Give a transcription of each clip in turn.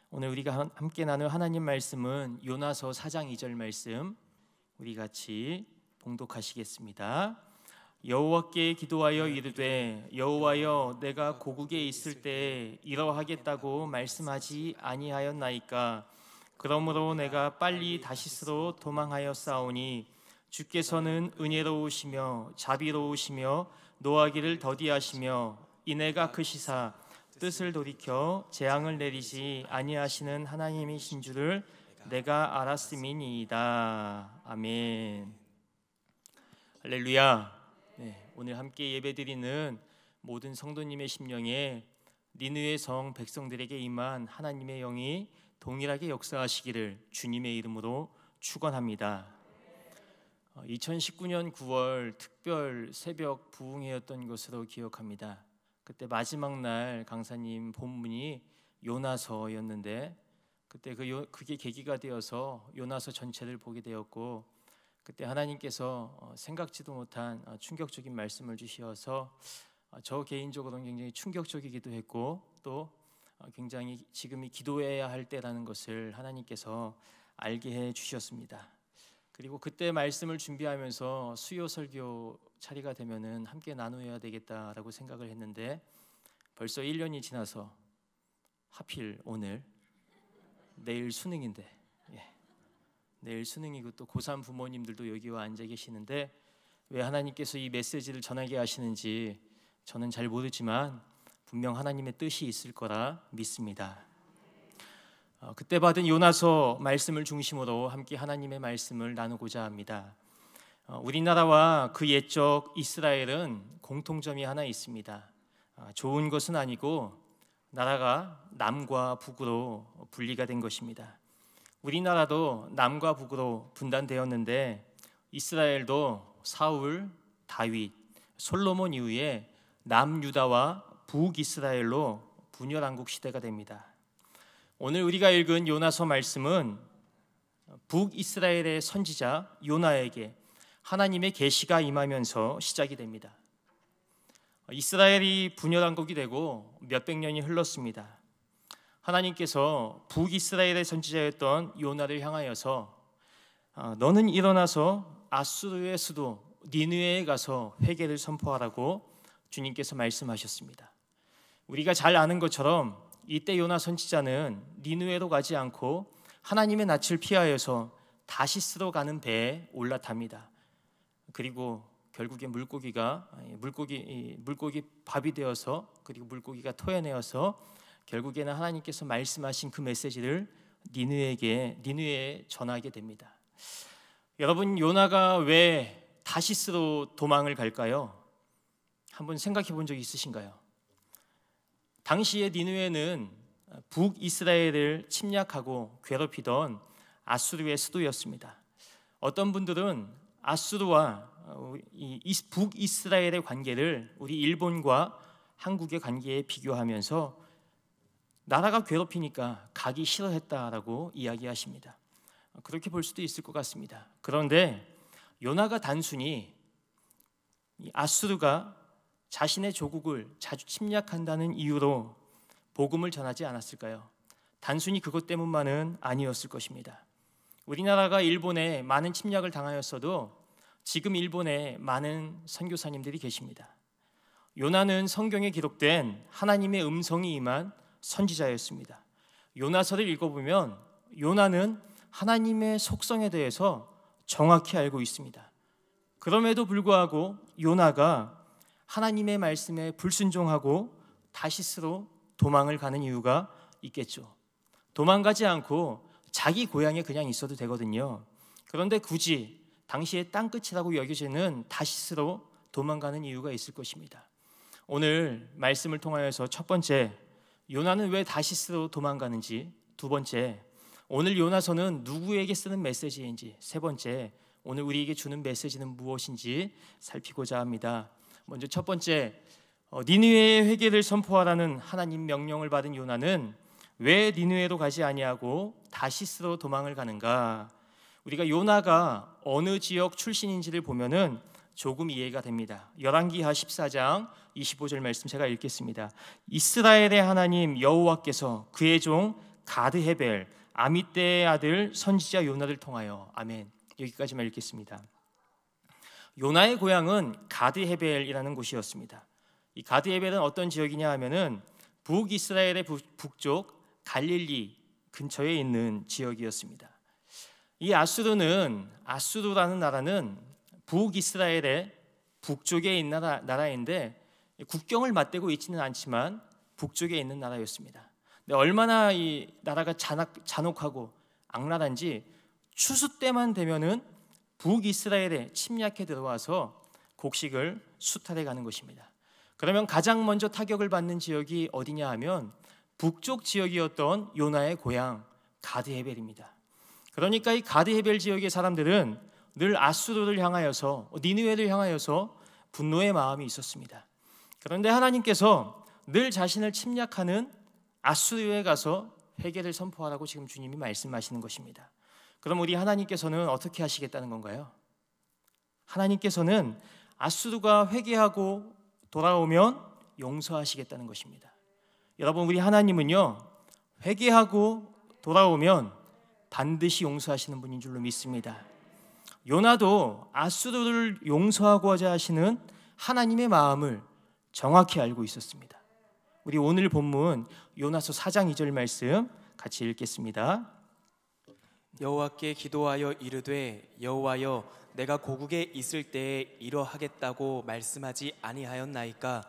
오늘 우리가 함께 나눌 하나님 말씀은 요나서 4장 2절 말씀, 우리 같이 봉독하시겠습니다. 여호와께 기도하여 이르되 여호와여, 내가 고국에 있을 때에 이러하겠다고 말씀하지 아니하였나이까? 그러므로 내가 빨리 다시스로 도망하였사오니 주께서는 은혜로우시며 자비로우시며 노하기를 더디하시며 이내가 크시사 뜻을 돌이켜 재앙을 내리지 아니하시는 하나님이신 줄을 내가 알았음이니이다. 아멘. 할렐루야. 오늘 함께 예배드리는 모든 성도님의 심령에 니느웨 성 백성들에게 임한 하나님의 영이 동일하게 역사하시기를 주님의 이름으로 축원합니다. 2019년 9월 특별 새벽 부흥회였던 것으로 기억합니다. 그때 마지막 날 강사님 본문이 요나서였는데, 그때 그게 계기가 되어서 요나서 전체를 보게 되었고, 그때 하나님께서 생각지도 못한 충격적인 말씀을 주셔서 저 개인적으로는 굉장히 충격적이기도 했고, 또 굉장히 지금이 기도해야 할 때라는 것을 하나님께서 알게 해 주셨습니다. 그리고 그때 말씀을 준비하면서 수요 설교 차례가 되면은 함께 나누어야 되겠다라고 생각을 했는데, 벌써 1년이 지나서 하필 오늘 내일 수능인데, 내일 수능이고 또 고3 부모님들도 여기 와 앉아 계시는데 왜 하나님께서 이 메시지를 전하게 하시는지 저는 잘 모르지만 분명 하나님의 뜻이 있을 거라 믿습니다. 그때 받은 요나서 말씀을 중심으로 함께 하나님의 말씀을 나누고자 합니다. 우리나라와 그 옛적 이스라엘은 공통점이 하나 있습니다. 좋은 것은 아니고 나라가 남과 북으로 분리가 된 것입니다. 우리나라도 남과 북으로 분단되었는데 이스라엘도 사울, 다윗, 솔로몬 이후에 남유다와 북이스라엘로 분열왕국 시대가 됩니다. 오늘 우리가 읽은 요나서 말씀은 북이스라엘의 선지자 요나에게 하나님의 계시가 임하면서 시작이 됩니다. 이스라엘이 분열왕국이 되고 몇백 년이 흘렀습니다. 하나님께서 북이스라엘의 선지자였던 요나를 향하여서 너는 일어나서 아수르의 수도 니느웨에 가서 회개를 선포하라고 주님께서 말씀하셨습니다. 우리가 잘 아는 것처럼 이때 요나 선지자는 니느웨로 가지 않고 하나님의 낯을 피하여서 다시스로 가는 배에 올라탑니다. 그리고 결국에 물고기 밥이 되어서, 그리고 물고기가 토해내어서 결국에는 하나님께서 말씀하신 그 메시지를 니느웨에 전하게 됩니다. 여러분, 요나가 왜 다시스로 도망을 갈까요? 한번 생각해 본 적이 있으신가요? 당시에 니느웨는 북이스라엘을 침략하고 괴롭히던 아수르의 수도였습니다. 어떤 분들은 아수르와 북이스라엘의 관계를 우리 일본과 한국의 관계에 비교하면서 나라가 괴롭히니까 가기 싫어했다라고 이야기하십니다. 그렇게 볼 수도 있을 것 같습니다. 그런데 요나가 단순히 아수르가 자신의 조국을 자주 침략한다는 이유로 복음을 전하지 않았을까요? 단순히 그것 때문만은 아니었을 것입니다. 우리나라가 일본에 많은 침략을 당하였어도 지금 일본에 많은 선교사님들이 계십니다. 요나는 성경에 기록된 하나님의 음성이 임한 선지자였습니다. 요나서를 읽어보면 요나는 하나님의 속성에 대해서 정확히 알고 있습니다. 그럼에도 불구하고 요나가 하나님의 말씀에 불순종하고 다시스로 도망을 가는 이유가 있겠죠. 도망가지 않고 자기 고향에 그냥 있어도 되거든요. 그런데 굳이 당시의 땅끝이라고 여겨지는 다시스로 도망가는 이유가 있을 것입니다. 오늘 말씀을 통하여서 첫 번째, 요나는 왜 다시스로 도망가는지, 두 번째, 오늘 요나서는 누구에게 쓰는 메시지인지, 세 번째, 오늘 우리에게 주는 메시지는 무엇인지 살피고자 합니다. 먼저 첫 번째, 니느웨의 회개를 선포하라는 하나님 명령을 받은 요나는 왜 니느웨로 가지 아니하고 다시스로 도망을 가는가? 우리가 요나가 어느 지역 출신인지를 보면은 조금 이해가 됩니다. 열왕기하 14장 25절 말씀 제가 읽겠습니다. 이스라엘의 하나님 여호와께서 그의 종 가드 헤벨 아미떼의 아들 선지자 요나를 통하여. 아멘. 여기까지만 읽겠습니다. 요나의 고향은 가드 헤벨이라는 곳이었습니다. 이 가드 헤벨은 어떤 지역이냐 하면은 북이스라엘의 북쪽 갈릴리 근처에 있는 지역이었습니다. 이 아수르라는 나라는 북이스라엘의 북쪽에 있는 나라인데 국경을 맞대고 있지는 않지만 북쪽에 있는 나라였습니다. 근데 얼마나 이 나라가 잔혹하고 악랄한지 추수 때만 되면은 북이스라엘에 침략해 들어와서 곡식을 수탈해 가는 것입니다. 그러면 가장 먼저 타격을 받는 지역이 어디냐 하면 북쪽 지역이었던 요나의 고향 가드헤벨입니다. 그러니까 이 가드헤벨 지역의 사람들은 늘 아수르를 향하여서, 니느웨를 향하여서 분노의 마음이 있었습니다. 그런데 하나님께서 늘 자신을 침략하는 아수르에 가서 회개를 선포하라고 지금 주님이 말씀하시는 것입니다. 그럼 우리 하나님께서는 어떻게 하시겠다는 건가요? 하나님께서는 아수르가 회개하고 돌아오면 용서하시겠다는 것입니다. 여러분, 우리 하나님은요, 회개하고 돌아오면 반드시 용서하시는 분인 줄로 믿습니다. 요나도 아수르를 용서하고자 하시는 하나님의 마음을 정확히 알고 있었습니다. 우리 오늘 본문 요나서 4장 2절 말씀 같이 읽겠습니다. 여호와께 기도하여 이르되 여호와여 내가 고국에 있을 때에 이러하겠다고 말씀하지 아니하였나이까?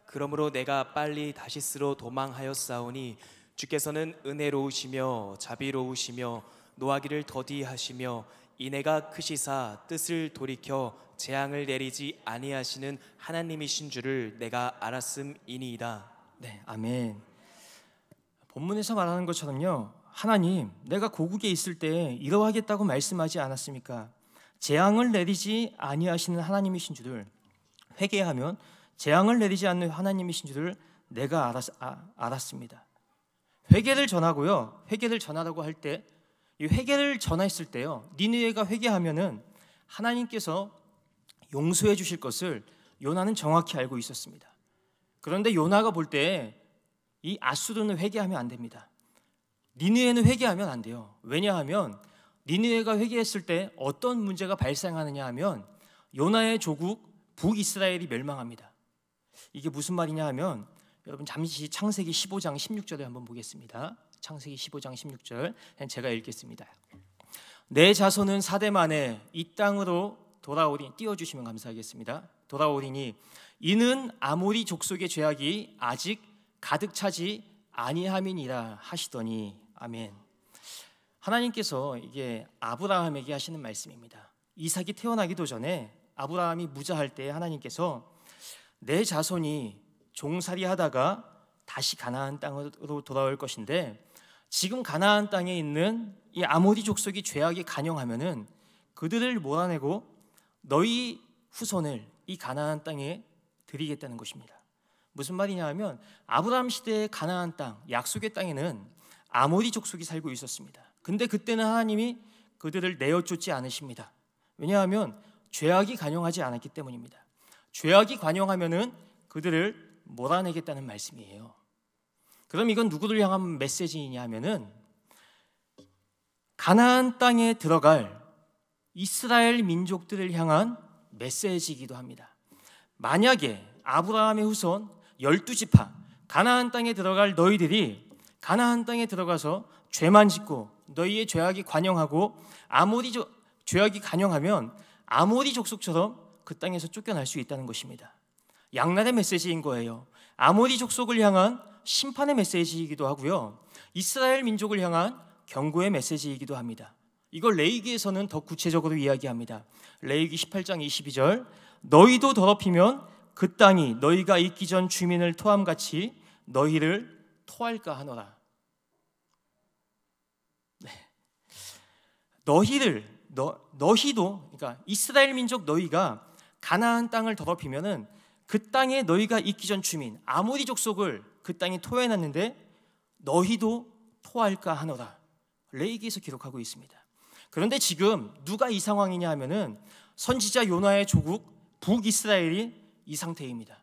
그러므로 내가 빨리 다시스로 도망하였사오니 주께서는 은혜로우시며 자비로우시며 노하기를 더디하시며 인애가 크시사 뜻을 돌이켜 재앙을 내리지 아니하시는 하나님이신 줄을 내가 알았음이니이다. 네, 아멘. 본문에서 말하는 것처럼요, 하나님, 내가 고국에 있을 때 이러하겠다고 말씀하지 않았습니까? 재앙을 내리지 아니하시는 하나님이신 줄을, 회개하면 재앙을 내리지 않는 하나님이신 줄을 내가 알았습니다. 회개를 전하고요, 회개를 전하라고 할 때, 이 회개를 전했을 때요, 니느웨가 회개하면은 하나님께서 용서해 주실 것을 요나는 정확히 알고 있었습니다. 그런데 요나가 볼 때 이 아수르는 회개하면 안 됩니다. 니느웨는 회개하면 안 돼요. 왜냐하면 니느웨가 회개했을 때 어떤 문제가 발생하느냐 하면 요나의 조국 북이스라엘이 멸망합니다. 이게 무슨 말이냐 하면 여러분 잠시 창세기 15장 16절에 한번 보겠습니다. 창세기 15장 16절 제가 읽겠습니다. 내 자손은 4대 만에 이 땅으로 돌아오리니, 띄워주시면 감사하겠습니다. 돌아오리니 이는 아모리 족속의 죄악이 아직 가득 차지 아니함이니라 하시더니. 아멘. 하나님께서 이게 아브라함에게 하시는 말씀입니다. 이삭이 태어나기도 전에 아브라함이 무자할 때 하나님께서 내 자손이 종살이 하다가 다시 가나안 땅으로 돌아올 것인데, 지금 가나안 땅에 있는 이 아모리 족속이 죄악이 간영하면은 그들을 몰아내고 너희 후손을 이 가나안 땅에 드리겠다는 것입니다. 무슨 말이냐 하면 아브라함 시대의 가나안 땅, 약속의 땅에는 아모리 족속이 살고 있었습니다. 근데 그때는 하나님이 그들을 내어쫓지 않으십니다. 왜냐하면 죄악이 간영하지 않았기 때문입니다. 죄악이 간영하면은 그들을 몰아내겠다는 말씀이에요. 그럼 이건 누구를 향한 메시지이냐 하면은 가나안 땅에 들어갈 이스라엘 민족들을 향한 메시지이기도 합니다. 만약에 아브라함의 후손 12지파 가나안 땅에 들어갈 너희들이 가나안 땅에 들어가서 죄만 짓고 너희의 죄악이 관영하고 죄악이 간영하면 아모리 족속처럼 그 땅에서 쫓겨날 수 있다는 것입니다. 양날의 메시지인 거예요. 아모리 족속을 향한 심판의 메시지이기도 하고요, 이스라엘 민족을 향한 경고의 메시지이기도 합니다. 이걸 레위기에서는 더 구체적으로 이야기합니다. 레위기 18장 22절 너희도 더럽히면 그 땅이 너희가 있기 전 주민을 토함같이 너희를 토할까 하노라. 네. 너희도 그러니까 이스라엘 민족 너희가 가나안 땅을 더럽히면은 그 땅에 너희가 있기 전 주민 아모리 족속을 그 땅에 토해놨는데 너희도 토할까 하노라. 레위기에서 기록하고 있습니다. 그런데 지금 누가 이 상황이냐 하면은 선지자 요나의 조국 북이스라엘이 이 상태입니다.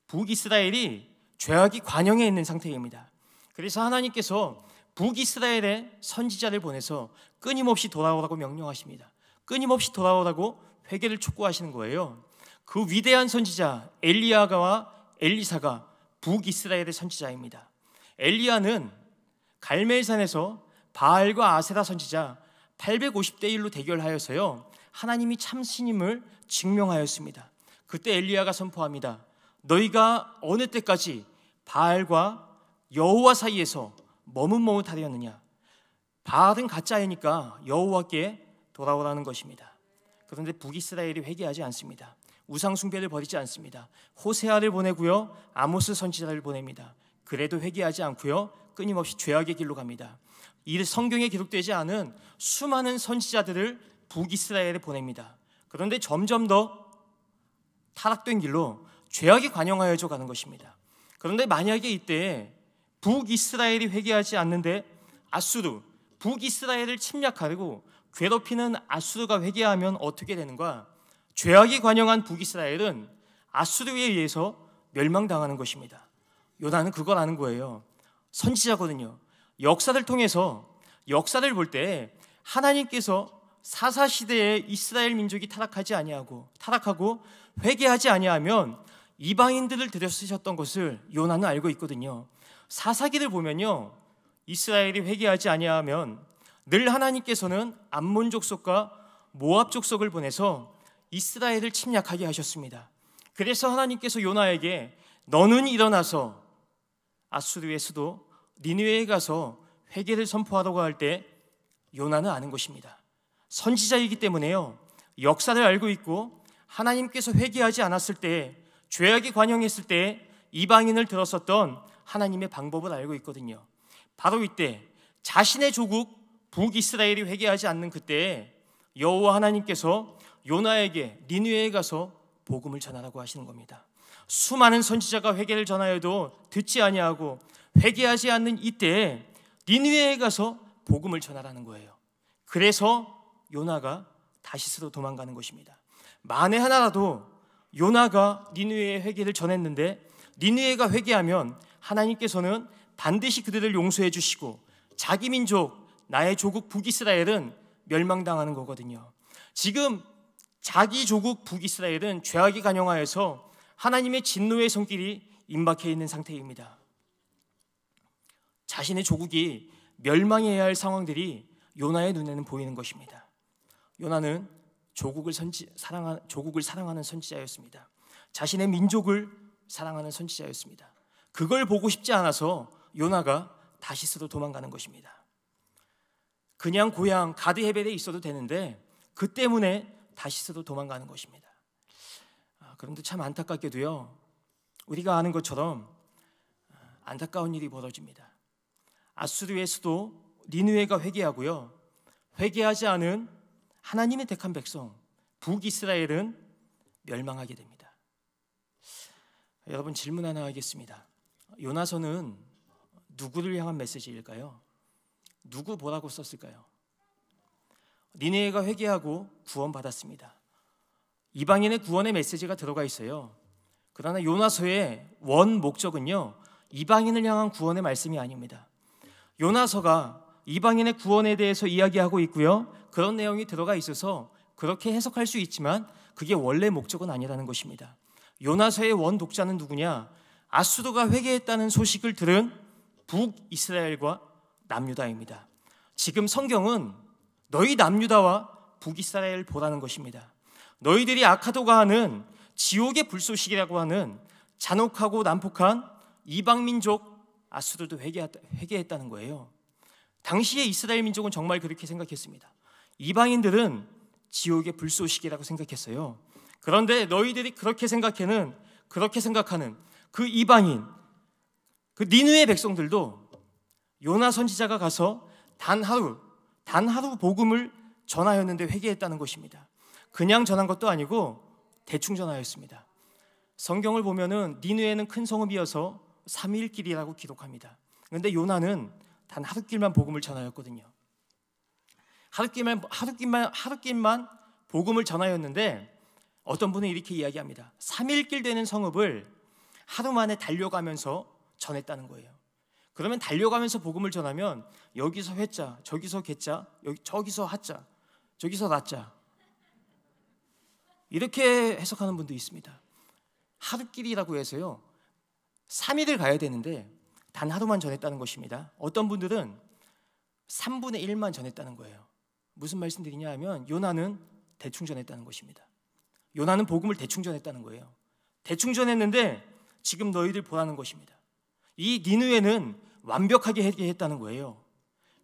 북이스라엘이 죄악이 관영해 있는 상태입니다. 그래서 하나님께서 북이스라엘의 선지자를 보내서 끊임없이 돌아오라고 명령하십니다. 끊임없이 돌아오라고 회개를 촉구하시는 거예요. 그 위대한 선지자 엘리야가와 엘리사가 북이스라엘의 선지자입니다. 엘리야는 갈멜산에서 바알과 아세라 선지자 850대 1로 대결하여서요, 하나님이 참신임을 증명하였습니다. 그때 엘리야가 선포합니다. 너희가 어느 때까지 바알과 여호와 사이에서 머뭇머뭇하려느냐. 바알은 가짜이니까 여호와께 돌아오라는 것입니다. 그런데 북이스라엘이 회개하지 않습니다. 우상 숭배를 버리지 않습니다. 호세아를 보내고요, 아모스 선지자를 보냅니다. 그래도 회개하지 않고요, 끊임없이 죄악의 길로 갑니다. 이 성경에 기록되지 않은 수많은 선지자들을 북이스라엘에 보냅니다. 그런데 점점 더 타락된 길로 죄악이 관영하여져 가는 것입니다. 그런데 만약에 이때 북이스라엘이 회개하지 않는데 아수르, 북이스라엘을 침략하려고 괴롭히는 아수르가 회개하면 어떻게 되는가? 죄악이 관영한 북이스라엘은 아수르에 의해서 멸망당하는 것입니다. 요나는 그걸 아는 거예요. 선지자거든요. 역사를 통해서 역사를 볼 때 하나님께서 사사시대에 이스라엘 민족이 타락하고 회개하지 아니하면 이방인들을 들여쓰셨던 것을 요나는 알고 있거든요. 사사기를 보면요, 이스라엘이 회개하지 아니하면 늘 하나님께서는 암몬 족속과 모압 족속을 보내서 이스라엘을 침략하게 하셨습니다. 그래서 하나님께서 요나에게 너는 일어나서 아수르의 수도 니느웨에 가서 회개를 선포하라고 할 때 요나는 아는 것입니다. 선지자이기 때문에요, 역사를 알고 있고 하나님께서 회개하지 않았을 때, 죄악이 관영했을 때 이방인을 들었었던 하나님의 방법을 알고 있거든요. 바로 이때 자신의 조국 북이스라엘이 회개하지 않는 그때에 여호와 하나님께서 요나에게 니느웨에 가서 복음을 전하라고 하시는 겁니다. 수많은 선지자가 회개를 전하여도 듣지 아니하고 회개하지 않는 이때에 니느웨에 가서 복음을 전하라는 거예요. 그래서 요나가 다시스로 도망가는 것입니다. 만에 하나라도 요나가 니느웨에 회개를 전했는데 니느웨가 회개하면 하나님께서는 반드시 그들을 용서해 주시고 자기 민족, 나의 조국 북이스라엘은 멸망당하는 거거든요. 지금 자기 조국 북이스라엘은 죄악이 관영하여서 하나님의 진노의 손길이 임박해 있는 상태입니다. 자신의 조국이 멸망해야 할 상황들이 요나의 눈에는 보이는 것입니다. 요나는 조국을 사랑하는 선지자였습니다. 자신의 민족을 사랑하는 선지자였습니다. 그걸 보고 싶지 않아서 요나가 다시스로 도망가는 것입니다. 그냥 고향 가드헤벨에 있어도 되는데 그 때문에 다시스로 도망가는 것입니다. 그런데 참 안타깝게도요, 우리가 아는 것처럼 안타까운 일이 벌어집니다. 아수르의 수도 니느웨가 회개하고요, 회개하지 않은 하나님의 택한 백성 북이스라엘은 멸망하게 됩니다. 여러분, 질문 하나 하겠습니다. 요나서는 누구를 향한 메시지일까요? 누구 보라고 썼을까요? 니느웨가 회개하고 구원받았습니다. 이방인의 구원의 메시지가 들어가 있어요. 그러나 요나서의 원 목적은요, 이방인을 향한 구원의 말씀이 아닙니다. 요나서가 이방인의 구원에 대해서 이야기하고 있고요, 그런 내용이 들어가 있어서 그렇게 해석할 수 있지만 그게 원래 목적은 아니라는 것입니다. 요나서의 원 독자는 누구냐? 아수르가 회개했다는 소식을 들은 북이스라엘과 남유다입니다. 지금 성경은 너희 남유다와 북이스라엘 보라는 것입니다. 너희들이 아카도가 하는 지옥의 불쏘시개라고 하는 잔혹하고 난폭한 이방민족 아수르도 회개했다는 거예요. 당시의 이스라엘 민족은 정말 그렇게 생각했습니다. 이방인들은 지옥의 불쏘시개라고 생각했어요. 그런데 너희들이 그렇게 생각하는 그 이방인, 그 니느웨 백성들도 요나 선지자가 가서 단 하루 복음을 전하였는데 회개했다는 것입니다. 그냥 전한 것도 아니고 대충 전하였습니다. 성경을 보면은 니느웨는 큰 성읍이어서 3일 길이라고 기록합니다. 그런데 요나는 단 하룻길만 복음을 전하였거든요. 하룻길만 복음을 전하였는데 어떤 분은 이렇게 이야기합니다. 3일 길 되는 성읍을 하루 만에 달려가면서 전했다는 거예요. 그러면 달려가면서 복음을 전하면 여기서 회자, 저기서 개자, 저기서 하자, 저기서 낮자, 이렇게 해석하는 분도 있습니다. 하루길이라고 해서요 3일을 가야 되는데 단 하루만 전했다는 것입니다. 어떤 분들은 3분의 1만 전했다는 거예요. 무슨 말씀드리냐 하면 요나는 대충 전했다는 것입니다. 요나는 복음을 대충 전했다는 거예요. 대충 전했는데 지금 너희들 보라는 것입니다. 이 니느웨는 완벽하게 회개했다는 거예요.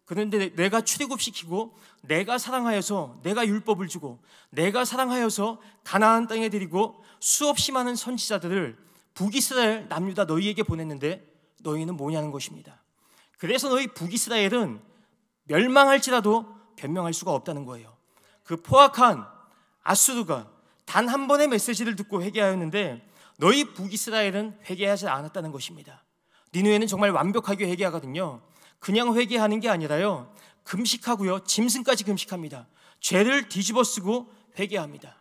그런데 내가 출애굽시키고 내가 사랑하여서 내가 율법을 주고 내가 사랑하여서 가나안 땅에 데리고 수없이 많은 선지자들을 북이스라엘 남유다 너희에게 보냈는데 너희는 뭐냐는 것입니다. 그래서 너희 북이스라엘은 멸망할지라도 변명할 수가 없다는 거예요. 그 포악한 아수르가 단 한 번의 메시지를 듣고 회개하였는데 너희 북이스라엘은 회개하지 않았다는 것입니다. 니느웨는 정말 완벽하게 회개하거든요. 그냥 회개하는 게 아니라요 금식하고요 짐승까지 금식합니다. 죄를 뒤집어쓰고 회개합니다.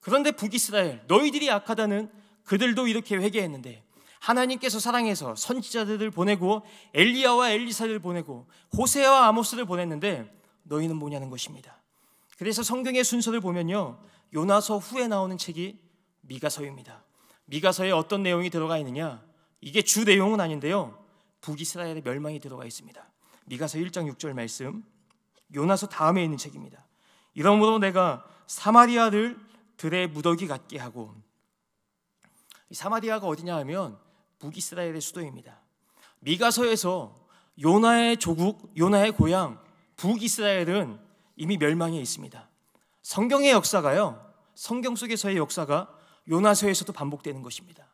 그런데 북이스라엘 너희들이 악하다는 그들도 이렇게 회개했는데 하나님께서 사랑해서 선지자들을 보내고 엘리야와 엘리사를 보내고 호세아와 아모스를 보냈는데 너희는 뭐냐는 것입니다. 그래서 성경의 순서를 보면요 요나서 후에 나오는 책이 미가서입니다. 미가서에 어떤 내용이 들어가 있느냐, 이게 주 내용은 아닌데요 북이스라엘의 멸망이 들어가 있습니다. 미가서 1장 6절 말씀, 요나서 다음에 있는 책입니다. 이러므로 내가 사마리아를 들의 무더기 같게 하고, 이 사마리아가 어디냐 하면 북이스라엘의 수도입니다. 미가서에서 요나의 조국, 요나의 고향 북이스라엘은 이미 멸망해 있습니다. 성경의 역사가요 성경 속에서의 역사가 요나서에서도 반복되는 것입니다.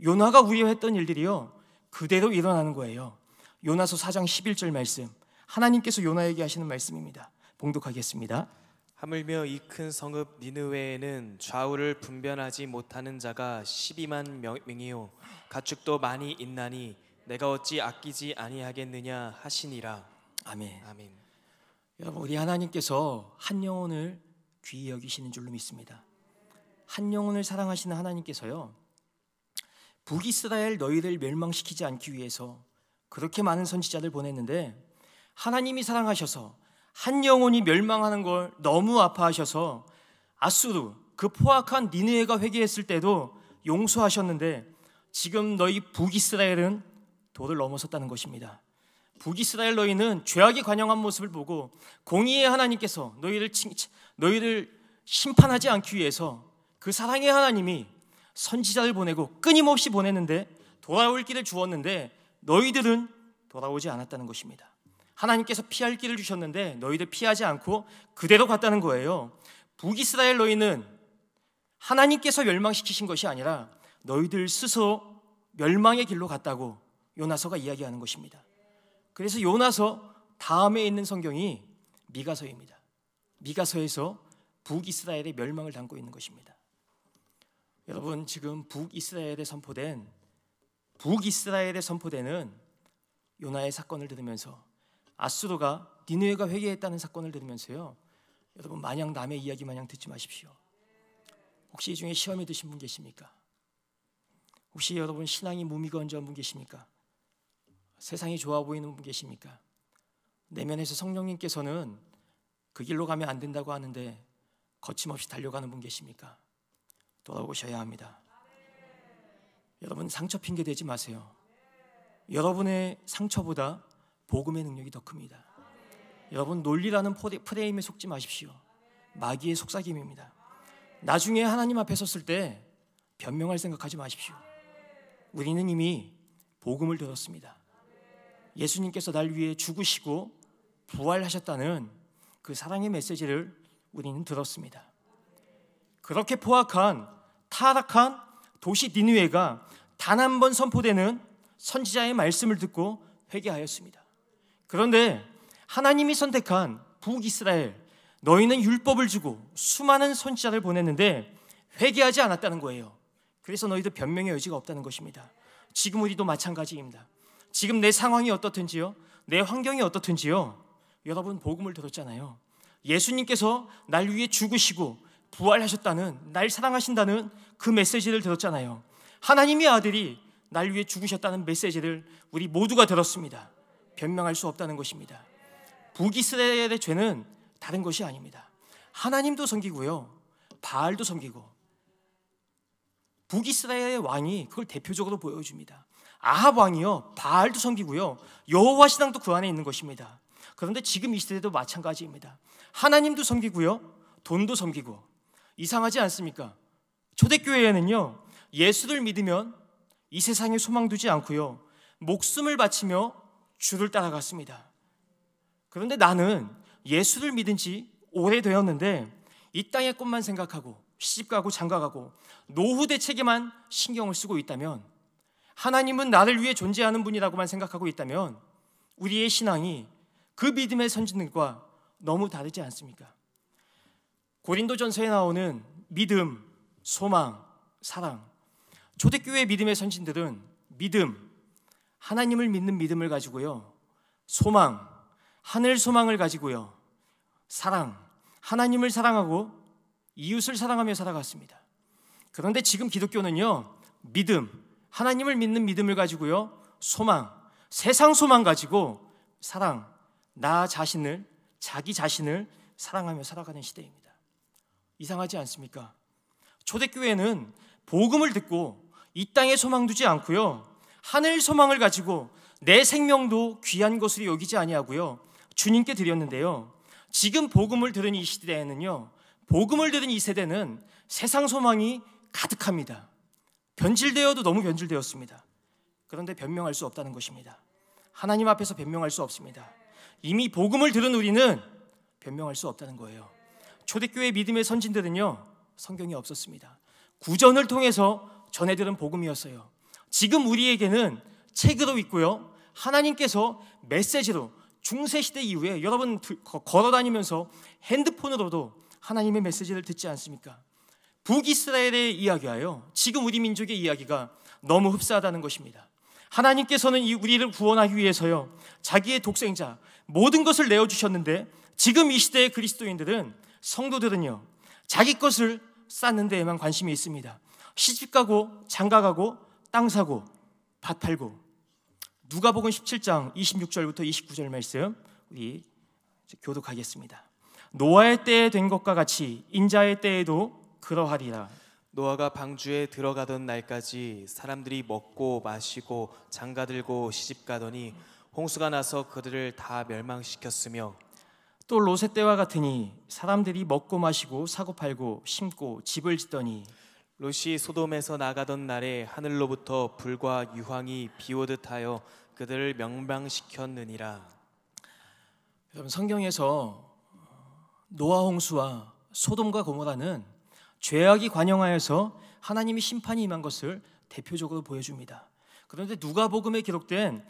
요나가 우려했던 일들이요 그대로 일어나는 거예요. 요나서 4장 11절 말씀, 하나님께서 요나에게 하시는 말씀입니다. 봉독하겠습니다. 하물며 이 큰 성읍 니느웨에는 좌우를 분별하지 못하는 자가 12만 명이요 가축도 많이 있나니 내가 어찌 아끼지 아니하겠느냐 하시니라. 아멘. 아멘. 여러분, 우리 하나님께서 한 영혼을 귀히 여기시는 줄로 믿습니다. 한 영혼을 사랑하시는 하나님께서요 북이스라엘 너희를 멸망시키지 않기 위해서 그렇게 많은 선지자들 보냈는데, 하나님이 사랑하셔서 한 영혼이 멸망하는 걸 너무 아파하셔서 아수르, 그 포악한 니느웨가 회개했을 때도 용서하셨는데 지금 너희 북이스라엘은 도를 넘어섰다는 것입니다. 북이스라엘 너희는 죄악이 관영한 모습을 보고 공의의 하나님께서 너희를 심판하지 않기 위해서 그 사랑의 하나님이 선지자를 보내고 끊임없이 보냈는데 돌아올 길을 주었는데 너희들은 돌아오지 않았다는 것입니다. 하나님께서 피할 길을 주셨는데 너희들 피하지 않고 그대로 갔다는 거예요. 북이스라엘 너희는 하나님께서 멸망시키신 것이 아니라 너희들 스스로 멸망의 길로 갔다고 요나서가 이야기하는 것입니다. 그래서 요나서 다음에 있는 성경이 미가서입니다. 미가서에서 북이스라엘의 멸망을 담고 있는 것입니다. 여러분, 지금 북이스라엘에 선포되는 요나의 사건을 들으면서, 아수르가 니느웨가 회개했다는 사건을 들으면서요 여러분, 마냥 남의 이야기 마냥 듣지 마십시오. 혹시 이 중에 시험에 드신 분 계십니까? 혹시 여러분 신앙이 무미건조한 분 계십니까? 세상이 좋아 보이는 분 계십니까? 내면에서 성령님께서는 그 길로 가면 안 된다고 하는데 거침없이 달려가는 분 계십니까? 돌아오셔야 합니다. 여러분, 상처 핑계 대지 마세요. 여러분의 상처보다 복음의 능력이 더 큽니다. 여러분, 논리라는 프레임에 속지 마십시오. 마귀의 속삭임입니다. 나중에 하나님 앞에 섰을 때 변명할 생각하지 마십시오. 우리는 이미 복음을 들었습니다. 예수님께서 날 위해 죽으시고 부활하셨다는 그 사랑의 메시지를 우리는 들었습니다. 그렇게 포악한 타락한 도시 니느웨가 단 한 번 선포되는 선지자의 말씀을 듣고 회개하였습니다. 그런데 하나님이 선택한 북이스라엘, 너희는 율법을 주고 수많은 선지자를 보냈는데 회개하지 않았다는 거예요. 그래서 너희들 변명의 여지가 없다는 것입니다. 지금 우리도 마찬가지입니다. 지금 내 상황이 어떻든지요, 내 환경이 어떻든지요, 여러분 복음을 들었잖아요. 예수님께서 날 위해 죽으시고 부활하셨다는, 날 사랑하신다는 그 메시지를 들었잖아요. 하나님의 아들이 날 위해 죽으셨다는 메시지를 우리 모두가 들었습니다. 변명할 수 없다는 것입니다. 북이스라엘의 죄는 다른 것이 아닙니다. 하나님도 섬기고요, 바알도 섬기고, 북이스라엘의 왕이 그걸 대표적으로 보여줍니다. 아합 왕이요, 바알도 섬기고요, 여호와 신앙도 그 안에 있는 것입니다. 그런데 지금 이 시대도 마찬가지입니다. 하나님도 섬기고요, 돈도 섬기고. 이상하지 않습니까? 초대교회에는요, 예수를 믿으면 이 세상에 소망 두지 않고요, 목숨을 바치며 주를 따라갔습니다. 그런데 나는 예수를 믿은 지 오래되었는데 이 땅의 것만 생각하고 시집가고 장가가고 노후 대책에만 신경을 쓰고 있다면, 하나님은 나를 위해 존재하는 분이라고만 생각하고 있다면 우리의 신앙이 그 믿음의 선진들과 너무 다르지 않습니까? 고린도전서에 나오는 믿음, 소망, 사랑. 초대교회의 믿음의 선진들은 믿음, 하나님을 믿는 믿음을 가지고요, 소망, 하늘 소망을 가지고요, 사랑, 하나님을 사랑하고 이웃을 사랑하며 살아갔습니다. 그런데 지금 기독교는요, 믿음, 하나님을 믿는 믿음을 가지고요, 소망, 세상 소망 가지고 사랑, 나 자신을, 자기 자신을 사랑하며 살아가는 시대입니다. 이상하지 않습니까? 초대교회는 복음을 듣고 이 땅에 소망 두지 않고요, 하늘 소망을 가지고 내 생명도 귀한 것으로 여기지 아니하고요, 주님께 드렸는데요, 지금 복음을 들은 이 시대에는요, 복음을 들은 이 세대는 세상 소망이 가득합니다. 변질되어도 너무 변질되었습니다. 그런데 변명할 수 없다는 것입니다. 하나님 앞에서 변명할 수 없습니다. 이미 복음을 들은 우리는 변명할 수 없다는 거예요. 초대교회 믿음의 선진들은요, 성경이 없었습니다. 구전을 통해서 전해들은 복음이었어요. 지금 우리에게는 책으로 있고요, 하나님께서 메시지로 중세시대 이후에 여러분 걸어다니면서 핸드폰으로도 하나님의 메시지를 듣지 않습니까? 북이스라엘의 이야기와요, 지금 우리 민족의 이야기가 너무 흡사하다는 것입니다. 하나님께서는 우리를 구원하기 위해서요, 자기의 독생자 모든 것을 내어주셨는데, 지금 이 시대의 그리스도인들은, 성도들은요, 자기 것을 쌓는 데에만 관심이 있습니다. 시집가고 장가가고 땅 사고 밭 팔고. 누가복음 17장 26절부터 29절 말씀 우리 교독하겠습니다. 노아의 때에 된 것과 같이 인자의 때에도 그러하리라. 노아가 방주에 들어가던 날까지 사람들이 먹고 마시고 장가들고 시집가더니 홍수가 나서 그들을 다 멸망시켰으며, 또 롯의 때와 같으니 사람들이 먹고 마시고 사고 팔고 심고 집을 짓더니, 롯이 소돔에서 나가던 날에 하늘로부터 불과 유황이 비오듯 하여 그들을 멸망시켰느니라. 여러분, 성경에서 노아 홍수와 소돔과 고모라는 죄악이 관영하여서 하나님의 심판이 임한 것을 대표적으로 보여줍니다. 그런데 누가복음에 기록된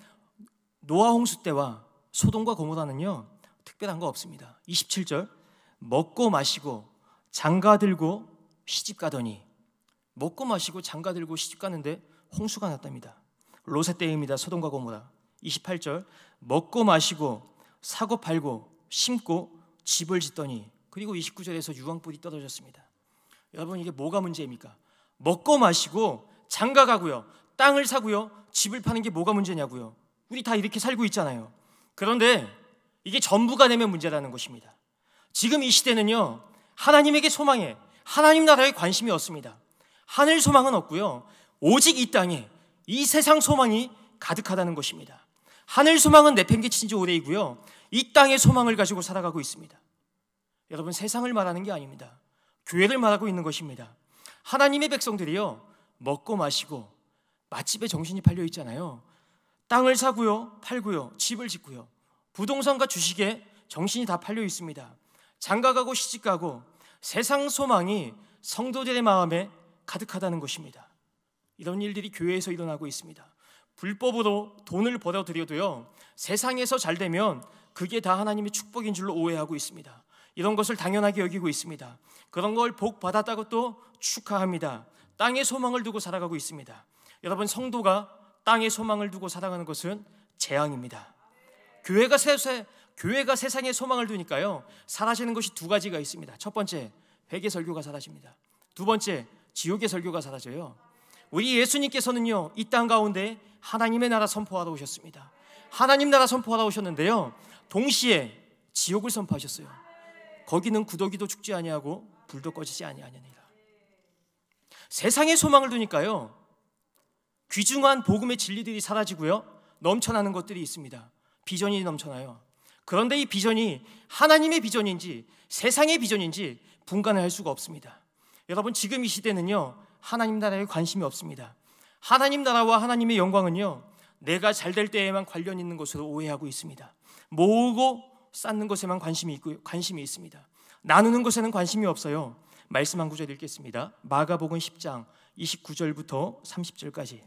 노아 홍수 때와 소돔과 고모라는요, 특별한 거 없습니다. 27절, 먹고 마시고 장가들고 시집가더니, 먹고 마시고 장가들고 시집가는데 홍수가 났답니다. 롯의 때입니다. 소돔과 고모라. 28절, 먹고 마시고 사고 팔고 심고 집을 짓더니, 그리고 29절에서 유황불이 떨어졌습니다. 여러분, 이게 뭐가 문제입니까? 먹고 마시고 장가가고요, 땅을 사고요, 집을 파는 게 뭐가 문제냐고요. 우리 다 이렇게 살고 있잖아요. 그런데 이게 전부가 되면 문제라는 것입니다. 지금 이 시대는요, 하나님에게 소망해, 하나님 나라에 관심이 없습니다. 하늘 소망은 없고요, 오직 이 땅에 이 세상 소망이 가득하다는 것입니다. 하늘 소망은 내팽개친 지 오래이고요, 이 땅의 소망을 가지고 살아가고 있습니다. 여러분, 세상을 말하는 게 아닙니다. 교회를 말하고 있는 것입니다. 하나님의 백성들이요, 먹고 마시고 맛집에 정신이 팔려 있잖아요. 땅을 사고요, 팔고요, 집을 짓고요, 부동산과 주식에 정신이 다 팔려 있습니다. 장가가고 시집가고 세상 소망이 성도들의 마음에 가득하다는 것입니다. 이런 일들이 교회에서 일어나고 있습니다. 불법으로 돈을 벌어들여도요, 세상에서 잘 되면 그게 다 하나님의 축복인 줄로 오해하고 있습니다. 이런 것을 당연하게 여기고 있습니다. 그런 걸 복 받았다고 또 축하합니다. 땅에 소망을 두고 살아가고 있습니다. 여러분, 성도가 땅에 소망을 두고 살아가는 것은 재앙입니다. 교회가 세상에 소망을 두니까요, 사라지는 것이 두 가지가 있습니다. 첫 번째, 회개 설교가 사라집니다. 두 번째, 지옥의 설교가 사라져요. 우리 예수님께서는요, 이 땅 가운데 하나님의 나라 선포하러 오셨습니다. 하나님 나라 선포하러 오셨는데요, 동시에 지옥을 선포하셨어요. 거기는 구더기도 죽지 아니하고 불도 꺼지지 아니하느니라. 세상에 소망을 두니까요, 귀중한 복음의 진리들이 사라지고요, 넘쳐나는 것들이 있습니다. 비전이 넘쳐나요. 그런데 이 비전이 하나님의 비전인지 세상의 비전인지 분간을 할 수가 없습니다. 여러분, 지금 이 시대는요, 하나님 나라에 관심이 없습니다. 하나님 나라와 하나님의 영광은요, 내가 잘 될 때에만 관련 있는 것으로 오해하고 있습니다. 모으고 쌓는 것에만 관심이 있습니다. 나누는 것에는 관심이 없어요. 말씀 한 구절 읽겠습니다. 마가복음 10장 29절부터 30절까지.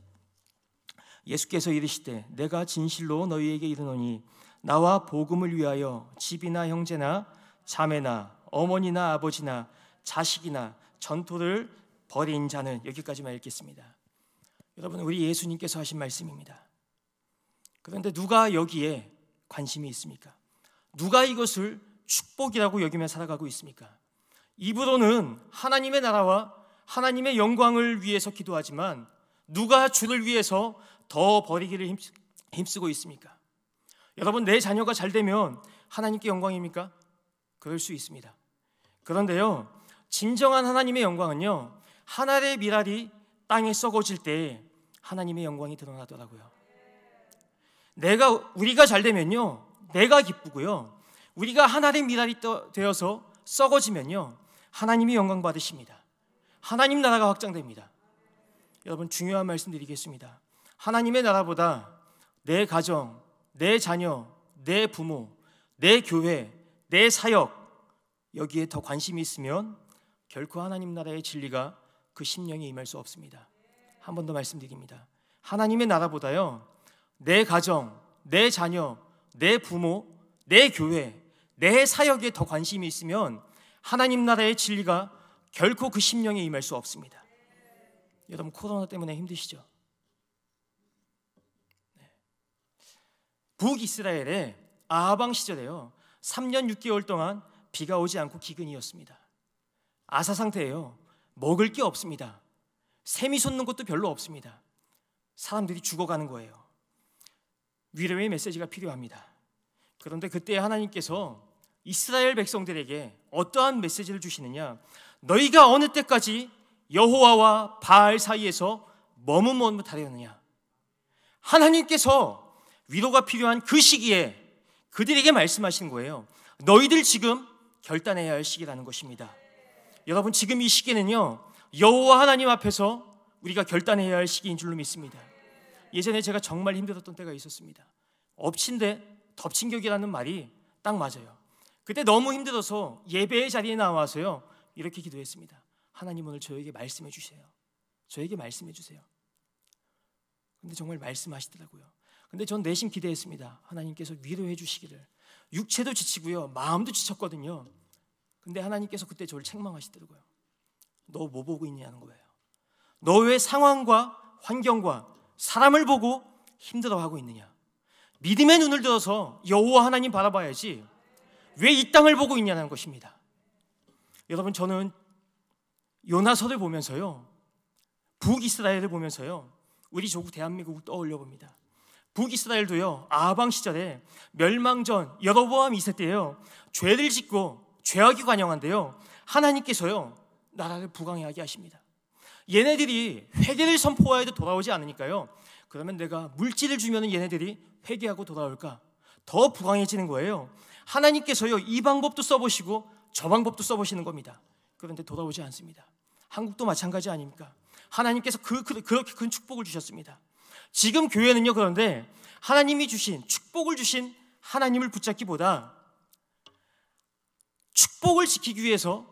예수께서 이르시되 내가 진실로 너희에게 이르노니 나와 복음을 위하여 집이나 형제나 자매나 어머니나 아버지나 자식이나 전토를 벌인 자는, 여기까지만 읽겠습니다. 여러분, 우리 예수님께서 하신 말씀입니다. 그런데 누가 여기에 관심이 있습니까? 누가 이것을 축복이라고 여기며 살아가고 있습니까? 입으로는 하나님의 나라와 하나님의 영광을 위해서 기도하지만 누가 주를 위해서 더 버리기를 힘쓰고 있습니까? 여러분, 내 자녀가 잘 되면 하나님께 영광입니까? 그럴 수 있습니다. 그런데요, 진정한 하나님의 영광은요, 하늘의 미랄이 땅에 썩어질 때 하나님의 영광이 드러나더라고요. 우리가 잘 되면요, 내가 기쁘고요, 우리가 하늘의 미랄이 되어서 썩어지면요, 하나님이 영광 받으십니다. 하나님 나라가 확장됩니다. 여러분, 중요한 말씀 드리겠습니다. 하나님의 나라보다 내 가정, 내 자녀, 내 부모, 내 교회, 내 사역, 여기에 더 관심이 있으면 결코 하나님 나라의 진리가 그 심령에 임할 수 없습니다. 한 번 더 말씀드립니다. 하나님의 나라보다요, 내 가정, 내 자녀, 내 부모, 내 교회, 내 사역에 더 관심이 있으면 하나님 나라의 진리가 결코 그 심령에 임할 수 없습니다. 여러분, 코로나 때문에 힘드시죠? 네. 북이스라엘의 아하방 시절에요, 3년 6개월 동안 비가 오지 않고 기근이었습니다. 아사 상태예요. 먹을 게 없습니다. 샘이 솟는 것도 별로 없습니다. 사람들이 죽어가는 거예요. 위로의 메시지가 필요합니다. 그런데 그때 하나님께서 이스라엘 백성들에게 어떠한 메시지를 주시느냐? 너희가 어느 때까지 여호와와 바알 사이에서 머뭇머뭇하려느냐? 하나님께서 위로가 필요한 그 시기에 그들에게 말씀하신 거예요. 너희들 지금 결단해야 할 시기라는 것입니다. 여러분, 지금 이 시기는요, 여호와 하나님 앞에서 우리가 결단해야 할 시기인 줄로 믿습니다. 예전에 제가 정말 힘들었던 때가 있었습니다. 엎친 데 덮친 격이라는 말이 딱 맞아요. 그때 너무 힘들어서 예배의 자리에 나와서요, 이렇게 기도했습니다. 하나님, 오늘 저에게 말씀해 주세요. 저에게 말씀해 주세요. 근데 정말 말씀하시더라고요. 근데 전 내심 기대했습니다. 하나님께서 위로해 주시기를. 육체도 지치고요, 마음도 지쳤거든요. 근데 하나님께서 그때 저를 책망하시더라고요. 너 뭐 보고 있냐는 거예요. 너 왜 상황과 환경과 사람을 보고 힘들어하고 있느냐? 믿음의 눈을 들어서 여호와 하나님 바라봐야지 왜 이 땅을 보고 있냐는 것입니다. 여러분, 저는 요나서를 보면서요, 북이스라엘을 보면서요, 우리 조국 대한민국을 떠올려 봅니다. 북이스라엘도요, 아방 시절에 멸망전 여로보암 2세 때요, 죄를 짓고 죄악이 관영한데요, 하나님께서요, 나라를 부강하게 하십니다. 얘네들이 회개를 선포하여도 돌아오지 않으니까요, 그러면 내가 물질을 주면 얘네들이 회개하고 돌아올까? 더 부강해지는 거예요. 하나님께서요, 이 방법도 써보시고 저 방법도 써보시는 겁니다. 그런데 돌아오지 않습니다. 한국도 마찬가지 아닙니까? 하나님께서 그렇게 큰 축복을 주셨습니다. 지금 교회는요, 그런데 하나님이 주신, 축복을 주신 하나님을 붙잡기보다 축복을 지키기 위해서,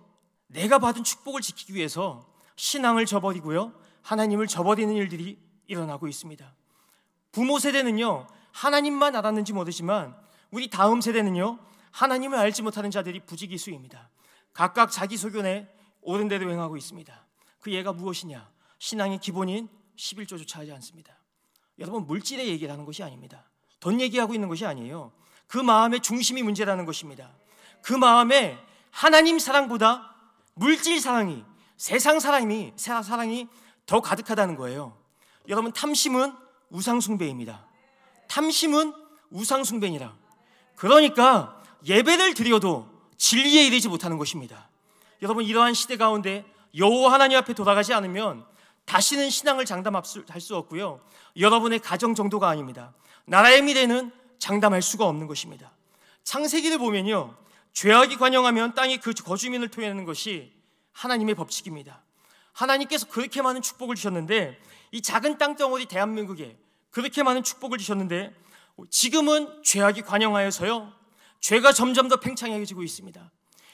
내가 받은 축복을 지키기 위해서 신앙을 저버리고요, 하나님을 저버리는 일들이 일어나고 있습니다. 부모 세대는요, 하나님만 알았는지 모르지만 우리 다음 세대는요, 하나님을 알지 못하는 자들이 부지기수입니다. 각각 자기 소견에 옳은 대로 행하고 있습니다. 그 예가 무엇이냐? 신앙의 기본인 11조조차 하지 않습니다. 여러분, 물질의 얘기를 하는 것이 아닙니다. 돈 얘기하고 있는 것이 아니에요. 그 마음의 중심이 문제라는 것입니다. 그 마음에 하나님 사랑보다 물질 사랑이, 세상 사랑이 더 가득하다는 거예요. 여러분, 탐심은 우상숭배입니다. 탐심은 우상숭배니라. 그러니까 예배를 드려도 진리에 이르지 못하는 것입니다. 여러분, 이러한 시대 가운데 여호와 하나님 앞에 돌아가지 않으면 다시는 신앙을 장담할 수 없고요, 여러분의 가정 정도가 아닙니다. 나라의 미래는 장담할 수가 없는 것입니다. 창세기를 보면요, 죄악이 관영하면 땅이 그 거주민을 토해내는 것이 하나님의 법칙입니다. 하나님께서 그렇게 많은 축복을 주셨는데, 이 작은 땅덩어리 대한민국에 그렇게 많은 축복을 주셨는데 지금은 죄악이 관영하여서요, 죄가 점점 더 팽창해지고 있습니다.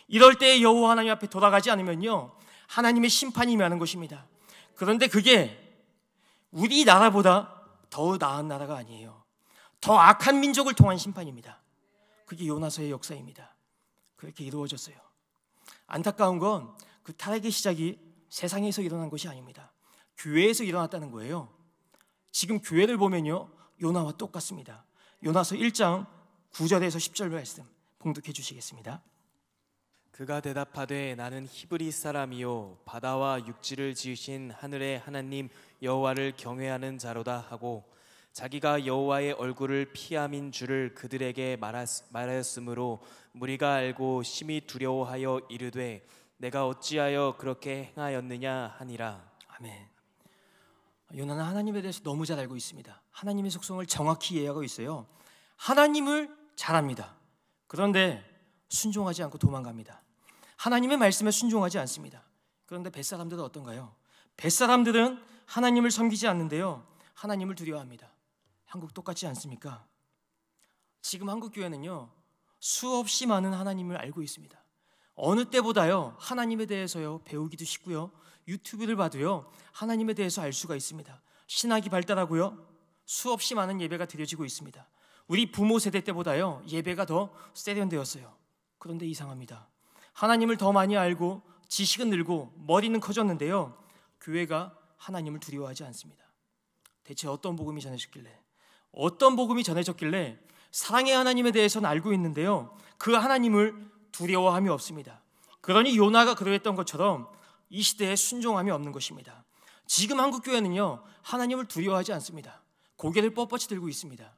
이럴 때 여호와 하나님 앞에 돌아가지 않으면요, 하나님의 심판이 임하는 것입니다. 그런데 그게 우리 나라보다 더 나은 나라가 아니에요. 더 악한 민족을 통한 심판입니다. 그게 요나서의 역사입니다. 그렇게 이루어졌어요. 안타까운 건 그 타락의 시작이 세상에서 일어난 것이 아닙니다. 교회에서 일어났다는 거예요. 지금 교회를 보면요, 요나와 똑같습니다. 요나서 1장 9절에서 10절 말씀 봉독해 주시겠습니다. 그가 대답하되 나는 히브리 사람이요 바다와 육지를 지으신 하늘의 하나님 여호와를 경외하는 자로다 하고, 자기가 여호와의 얼굴을 피함인 줄을 그들에게 말하였으므로 무리가 알고 심히 두려워하여 이르되 내가 어찌하여 그렇게 행하였느냐 하니라. 아멘. 요나는 하나님에 대해서 너무 잘 알고 있습니다. 하나님의 속성을 정확히 이해하고 있어요. 하나님을 잘 압니다. 그런데 순종하지 않고 도망갑니다. 하나님의 말씀에 순종하지 않습니다. 그런데 뱃사람들은 어떤가요? 뱃사람들은 하나님을 섬기지 않는데요, 하나님을 두려워합니다. 한국 똑같지 않습니까? 지금 한국 교회는요, 수없이 많은 하나님을 알고 있습니다. 어느 때보다요, 하나님에 대해서요 배우기도 쉽고요, 유튜브를 봐도요 하나님에 대해서 알 수가 있습니다. 신학이 발달하고요, 수없이 많은 예배가 드려지고 있습니다. 우리 부모 세대 때보다요 예배가 더 세련되었어요. 그런데 이상합니다. 하나님을 더 많이 알고 지식은 늘고 머리는 커졌는데요, 교회가 하나님을 두려워하지 않습니다. 대체 어떤 복음이 전해졌길래 사랑의 하나님에 대해서는 알고 있는데요, 그 하나님을 두려워함이 없습니다. 그러니 요나가 그러했던 것처럼 이 시대에 순종함이 없는 것입니다. 지금 한국교회는요, 하나님을 두려워하지 않습니다. 고개를 뻣뻣이 들고 있습니다.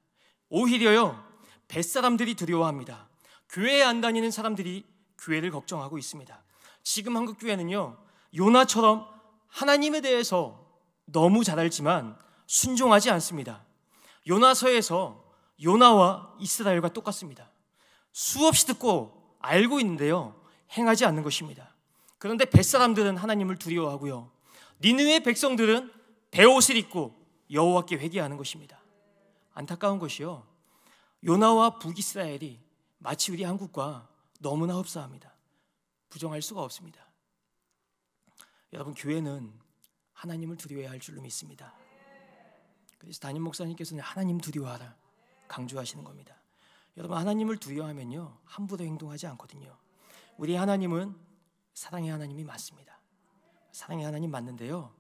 오히려요, 뱃사람들이 두려워합니다. 교회에 안 다니는 사람들이 교회를 걱정하고 있습니다. 지금 한국교회는요, 요나처럼 하나님에 대해서 너무 잘 알지만 순종하지 않습니다. 요나서에서 요나와 이스라엘과 똑같습니다. 수없이 듣고 알고 있는데요, 행하지 않는 것입니다. 그런데 뱃사람들은 하나님을 두려워하고요, 니느웨 백성들은 베옷을 입고 여호와께 회개하는 것입니다. 안타까운 것이요, 요나와 북이스라엘이 마치 우리 한국과 너무나 흡사합니다. 부정할 수가 없습니다. 여러분, 교회는 하나님을 두려워해야 할 줄로 믿습니다. 그래서 담임 목사님께서는 하나님 두려워하라 강조하시는 겁니다. 여러분, 하나님을 두려워하면요 함부로 행동하지 않거든요. 우리 하나님은 사랑의 하나님이 맞습니다. 사랑의 하나님 맞는데요,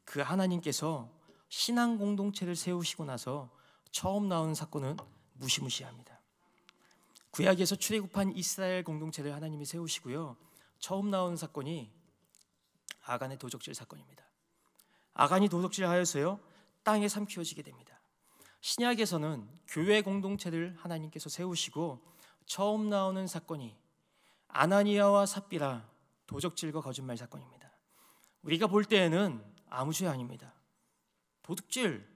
그 하나님께서 신앙 공동체를 세우시고 나서 처음 나오는 사건은 무시무시합니다. 구약에서 출애굽한 이스라엘 공동체를 하나님이 세우시고요, 처음 나오는 사건이 아간의 도적질 사건입니다. 아간이 도적질하여서요 땅에 삼키워지게 됩니다. 신약에서는 교회 공동체를 하나님께서 세우시고 처음 나오는 사건이 아나니아와 삽비라 도적질과 거짓말 사건입니다. 우리가 볼 때에는 아무 죄 아닙니다. 도둑질,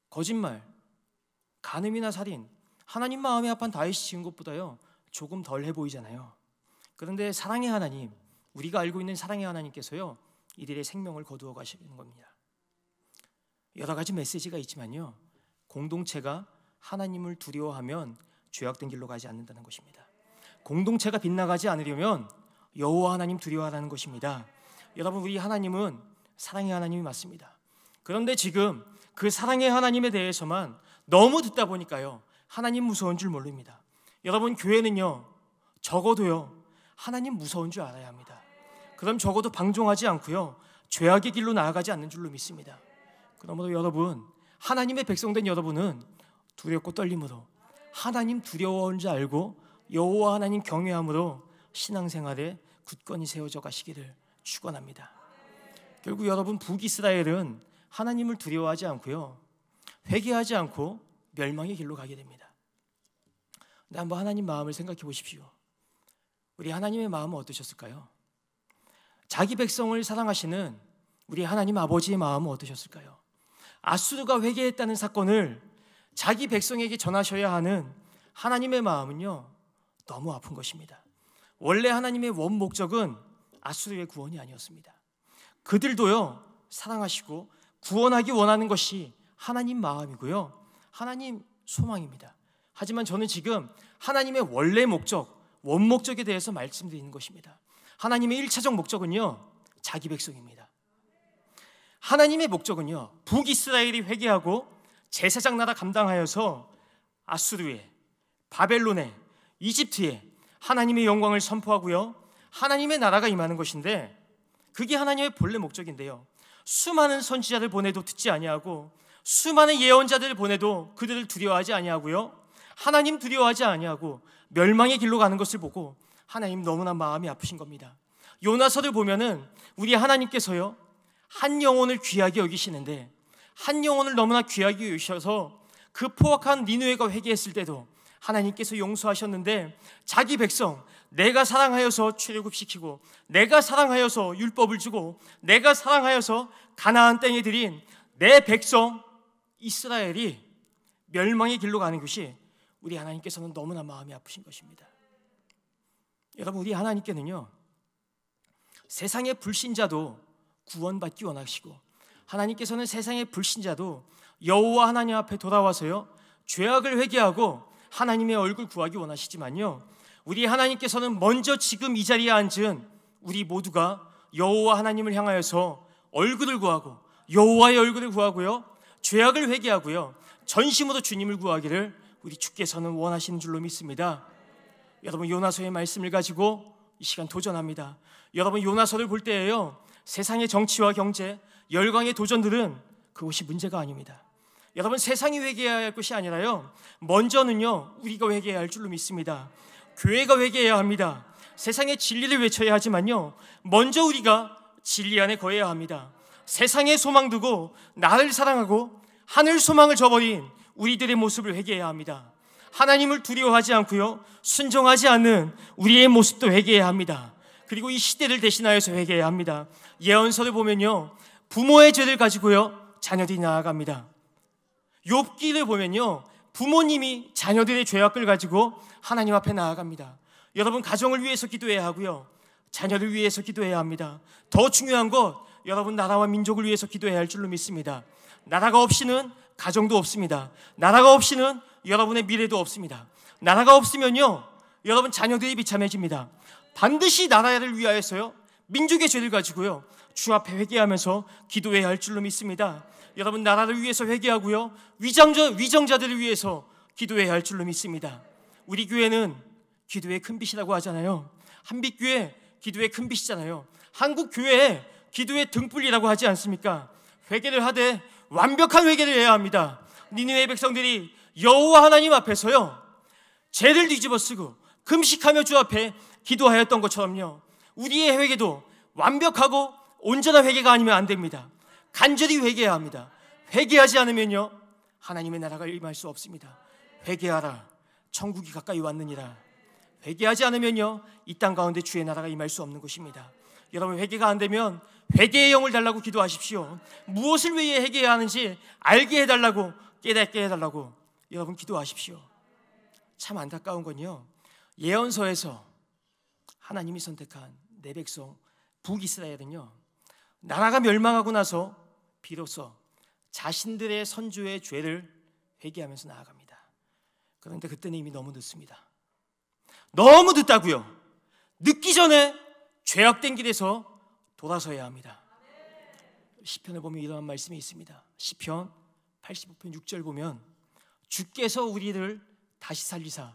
거짓말, 간음이나 살인, 하나님 마음에 합한 다윗이 지은 것보다요 조금 덜해 보이잖아요. 그런데 사랑의 하나님, 우리가 알고 있는 사랑의 하나님께서요 이들의 생명을 거두어 가시는 겁니다. 여러 가지 메시지가 있지만요, 공동체가 하나님을 두려워하면 죄악된 길로 가지 않는다는 것입니다. 공동체가 빗나가지 않으려면 여호와 하나님 두려워하라는 것입니다. 여러분, 우리 하나님은 사랑의 하나님이 맞습니다. 그런데 지금 그 사랑의 하나님에 대해서만 너무 듣다 보니까요 하나님 무서운 줄 모릅니다. 여러분, 교회는요 적어도요 하나님 무서운 줄 알아야 합니다. 그럼 적어도 방종하지 않고요 죄악의 길로 나아가지 않는 줄로 믿습니다. 그러므로 여러분, 하나님의 백성된 여러분은 두렵고 떨림으로 하나님 두려워하는 줄 알고 여호와 하나님 경외함으로 신앙생활에 굳건히 세워져 가시기를 축원합니다. 결국 여러분, 북이스라엘은 하나님을 두려워하지 않고요, 회개하지 않고 멸망의 길로 가게 됩니다. 근데 한번 하나님 마음을 생각해 보십시오. 우리 하나님의 마음은 어떠셨을까요? 자기 백성을 사랑하시는 우리 하나님 아버지의 마음은 어떠셨을까요? 아수르가 회개했다는 사건을 자기 백성에게 전하셔야 하는 하나님의 마음은요, 너무 아픈 것입니다. 원래 하나님의 원 목적은 아수르의 구원이 아니었습니다. 그들도요, 사랑하시고 구원하기 원하는 것이 하나님 마음이고요, 하나님 소망입니다. 하지만 저는 지금 하나님의 원래 목적, 원 목적에 대해서 말씀드리는 것입니다. 하나님의 1차적 목적은요, 자기 백성입니다. 하나님의 목적은요, 북이스라엘이 회개하고 제사장 나라 감당하여서 아수르에, 바벨론에, 이집트에 하나님의 영광을 선포하고요, 하나님의 나라가 임하는 것인데, 그게 하나님의 본래 목적인데요, 수많은 선지자들 보내도 듣지 아니하고 수많은 예언자들을 보내도 그들을 두려워하지 아니하고요, 하나님 두려워하지 아니하고 멸망의 길로 가는 것을 보고 하나님 너무나 마음이 아프신 겁니다. 요나서를 보면은 우리 하나님께서요, 한 영혼을 귀하게 여기시는데, 한 영혼을 너무나 귀하게 여기셔서 그 포악한 니느웨가 회개했을 때도 하나님께서 용서하셨는데, 자기 백성 내가 사랑하여서 출애굽시키고, 내가 사랑하여서 율법을 주고, 내가 사랑하여서 가나안 땅에 들인 내 백성 이스라엘이 멸망의 길로 가는 것이 우리 하나님께서는 너무나 마음이 아프신 것입니다. 여러분, 우리 하나님께는요, 세상의 불신자도 구원받기 원하시고, 하나님께서는 세상의 불신자도 여호와 하나님 앞에 돌아와서요, 죄악을 회개하고 하나님의 얼굴 구하기 원하시지만요, 우리 하나님께서는 먼저 지금 이 자리에 앉은 우리 모두가 여호와 하나님을 향하여서 얼굴을 구하고, 여호와의 얼굴을 구하고요, 죄악을 회개하고요, 전심으로 주님을 구하기를 우리 주께서는 원하시는 줄로 믿습니다. 여러분, 요나서의 말씀을 가지고 이 시간 도전합니다. 여러분, 요나서를 볼 때에요, 세상의 정치와 경제, 열강의 도전들은 그것이 문제가 아닙니다. 여러분, 세상이 회개해야 할 것이 아니라요, 먼저는요, 우리가 회개해야 할 줄로 믿습니다. 교회가 회개해야 합니다. 세상의 진리를 외쳐야 하지만요, 먼저 우리가 진리 안에 거해야 합니다. 세상에 소망 두고 나를 사랑하고 하늘 소망을 저버린 우리들의 모습을 회개해야 합니다. 하나님을 두려워하지 않고요, 순종하지 않는 우리의 모습도 회개해야 합니다. 그리고 이 시대를 대신하여서 회개해야 합니다. 예언서를 보면요, 부모의 죄를 가지고요, 자녀들이 나아갑니다. 욥기를 보면요, 부모님이 자녀들의 죄악을 가지고 하나님 앞에 나아갑니다. 여러분, 가정을 위해서 기도해야 하고요, 자녀를 위해서 기도해야 합니다. 더 중요한 것, 여러분, 나라와 민족을 위해서 기도해야 할 줄로 믿습니다. 나라가 없이는 가정도 없습니다. 나라가 없이는 여러분의 미래도 없습니다. 나라가 없으면요, 여러분 자녀들이 비참해집니다. 반드시 나라를 위하여서요, 민족의 죄를 가지고요, 주 앞에 회개하면서 기도해야 할 줄로 믿습니다. 여러분, 나라를 위해서 회개하고요, 위정자들을 위해서 기도해야 할 줄로 믿습니다. 우리 교회는 기도의 큰빛이라고 하잖아요. 한빛교회 기도의 큰빛이잖아요. 한국 교회에 기도의 등불이라고 하지 않습니까? 회개를 하되 완벽한 회개를 해야 합니다. 니느웨 백성들이 여호와 하나님 앞에서요, 죄를 뒤집어쓰고 금식하며 주 앞에 기도하였던 것처럼요, 우리의 회개도 완벽하고 온전한 회개가 아니면 안 됩니다. 간절히 회개해야 합니다. 회개하지 않으면요, 하나님의 나라가 임할 수 없습니다. 회개하라, 천국이 가까이 왔느니라. 회개하지 않으면요, 이 땅 가운데 주의 나라가 임할 수 없는 것입니다. 여러분, 회개가 안 되면 회개의 영을 달라고 기도하십시오. 무엇을 위해 회개해야 하는지 알게 해달라고, 깨닫게 해달라고 여러분 기도하십시오. 참 안타까운 건요, 예언서에서 하나님이 선택한 내 백성 북이스라엘은요, 나라가 멸망하고 나서 비로소 자신들의 선조의 죄를 회개하면서 나아갑니다. 그런데 그때는 이미 너무 늦습니다. 너무 늦다고요. 늦기 전에 죄악된 길에서 돌아서야 합니다. 시편을 보면 이러한 말씀이 있습니다. 시편 85편 6절 보면, 주께서 우리를 다시 살리사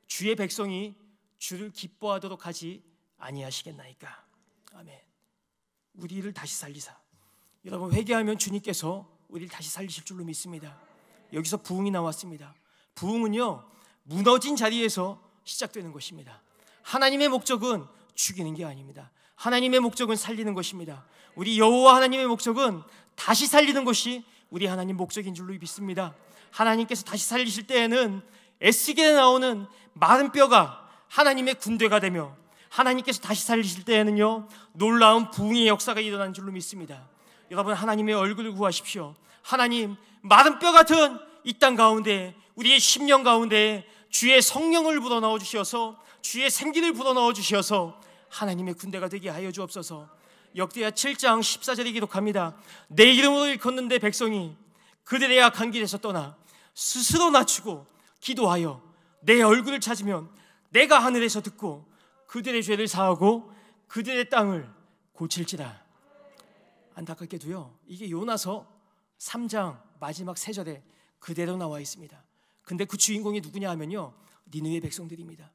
주의 백성이 주를 기뻐하도록 하지 아니하시겠나이까. 아멘. 우리를 다시 살리사. 여러분, 회개하면 주님께서 우리를 다시 살리실 줄로 믿습니다. 여기서 부흥이 나왔습니다. 부흥은요, 무너진 자리에서 시작되는 것입니다. 하나님의 목적은 죽이는 게 아닙니다. 하나님의 목적은 살리는 것입니다. 우리 여호와 하나님의 목적은 다시 살리는 것이 우리 하나님 목적인 줄로 믿습니다. 하나님께서 다시 살리실 때에는 에스겔에 나오는 마른 뼈가 하나님의 군대가 되며, 하나님께서 다시 살리실 때에는요 놀라운 부흥의 역사가 일어난 줄로 믿습니다. 여러분, 하나님의 얼굴을 구하십시오. 하나님, 마른 뼈 같은 이 땅 가운데, 우리의 심령 가운데 주의 성령을 불어넣어 주시어서, 주의 생기를 불어넣어 주시어서 하나님의 군대가 되게 하여 주옵소서. 역대하 7장 14절에 기록합니다. 내 이름으로 일컫는데 백성이 그들의 악한 길에서 떠나 스스로 낮추고 기도하여 내 얼굴을 찾으면 내가 하늘에서 듣고 그들의 죄를 사하고 그들의 땅을 고칠지라. 안타깝게도요, 이게 요나서 3장 마지막 3절에 그대로 나와 있습니다. 근데 그 주인공이 누구냐 하면요, 니느웨 백성들입니다.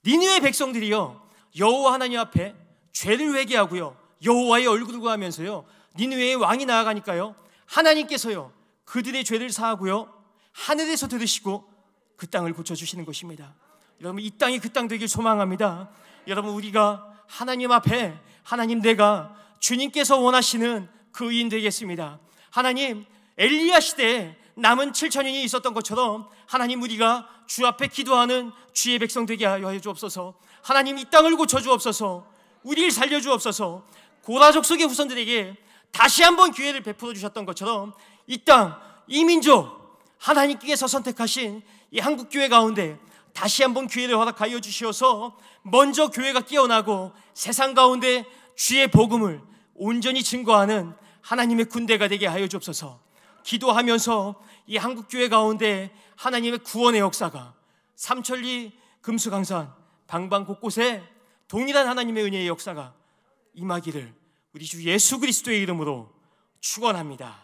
니느웨 백성들이요 여호와 하나님 앞에 죄를 회개하고요 여호와의 얼굴을 구하면서요 니느웨의 왕이 나아가니까요 하나님께서요 그들의 죄를 사하고요 하늘에서 들으시고 그 땅을 고쳐주시는 것입니다. 여러분, 이 땅이 그 땅 되길 소망합니다. 여러분, 우리가 하나님 앞에, 하나님, 내가 주님께서 원하시는 그 의인 되겠습니다. 하나님, 엘리야 시대에 남은 7천년이 있었던 것처럼 하나님, 우리가 주 앞에 기도하는 주의 백성 되게 하여 주옵소서. 하나님, 이 땅을 고쳐주옵소서. 우리를 살려주옵소서. 고라 족속의 후손들에게 다시 한번 기회를 베풀어 주셨던 것처럼 이 땅, 이 민족, 하나님께서 선택하신 이 한국교회 가운데 다시 한번 기회를 허락하여 주시어서 먼저 교회가 깨어나고 세상 가운데 주의 복음을 온전히 증거하는 하나님의 군대가 되게 하여 주옵소서. 기도하면서 이 한국교회 가운데 하나님의 구원의 역사가 삼천리, 금수강산, 방방 곳곳에 동일한 하나님의 은혜의 역사가 임하기를 우리 주 예수 그리스도의 이름으로 축원합니다.